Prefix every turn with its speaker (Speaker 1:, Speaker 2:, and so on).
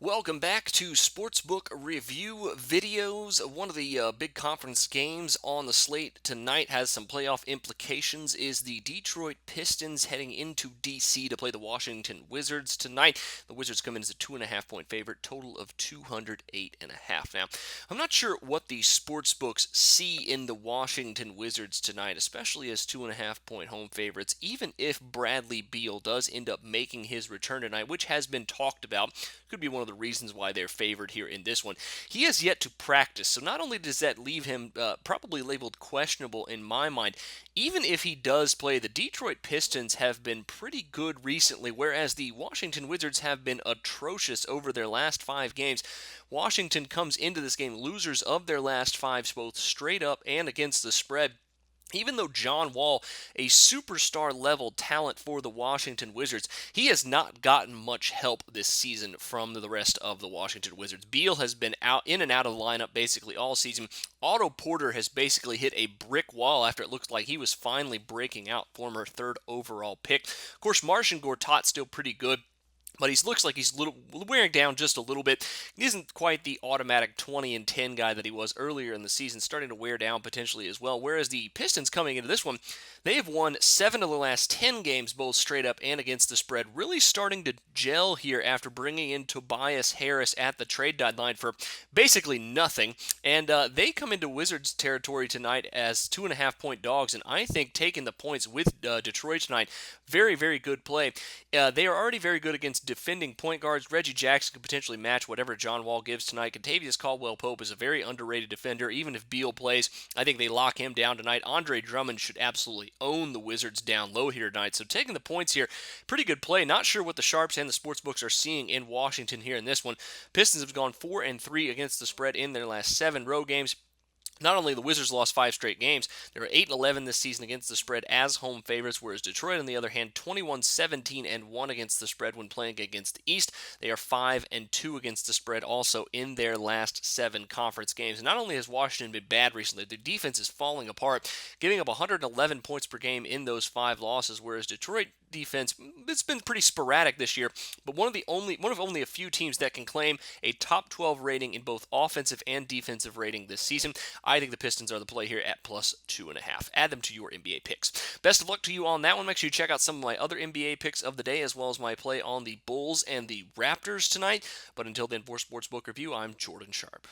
Speaker 1: Welcome back to Sportsbook Review Videos. One of the big conference games on the slate tonight has some playoff implications. Is the Detroit Pistons heading into DC to play the Washington Wizards tonight? The Wizards come in as a 2.5 point favorite, total of 208.5. Now, I'm not sure what the sportsbooks see in the Washington Wizards tonight, especially as 2.5 point home favorites. Even if Bradley Beal does end up making his return tonight, which has been talked about, could be one of the reasons why they're favored here in this one. He has yet to practice, so not only does that leave him probably labeled questionable in my mind, even if he does play, the Detroit Pistons have been pretty good recently, whereas the Washington Wizards have been atrocious over their last 5 games. Washington comes into this game losers of their last 5, both straight up and against the spread. Even though John Wall, a superstar level talent for the Washington Wizards, he has not gotten much help this season from the rest of the Washington Wizards. Beal has been out in and out of the lineup basically all season. Otto Porter has basically hit a brick wall after it looks like he was finally breaking out, former third overall pick. Of course, Marcin Gortat's still pretty good, but he looks like he's wearing down just a little bit. He isn't quite the automatic 20-10 guy that he was earlier in the season, starting to wear down potentially as well. Whereas the Pistons coming into this one, they have won 7 of the last 10 games, both straight up and against the spread, really starting to gel here after bringing in Tobias Harris at the trade deadline for basically nothing. And they come into Wizards territory tonight as 2.5 point dogs, and I think taking the points with Detroit tonight, very, very good play. They are already very good against defending point guards. Reggie Jackson could potentially match whatever John Wall gives tonight. Contavious Caldwell-Pope is a very underrated defender. Even if Beal plays, I think they lock him down tonight. Andre Drummond should absolutely own the Wizards down low here tonight. So taking the points here, pretty good play. Not sure what the sharps and the sportsbooks are seeing in Washington here in this one. Pistons have gone 4-3 against the spread in their last 7 road games. Not only the Wizards lost 5 straight games, they were 8-11 this season against the spread as home favorites, whereas Detroit, on the other hand, 21-17-1 against the spread when playing against the East. They are 5-2 against the spread also in their last 7 conference games. And not only has Washington been bad recently, their defense is falling apart, giving up 111 points per game in those 5 losses, whereas Detroit defense, it's been pretty sporadic this year, but one of only a few teams that can claim a top 12 rating in both offensive and defensive rating this season. I think the Pistons are the play here at plus 2.5. Add them to your NBA picks. Best of luck to you on that one. Make sure you check out some of my other NBA picks of the day, as well as my play on the Bulls and the Raptors tonight. But until then, for Sportsbook Review, I'm Jordan Sharp.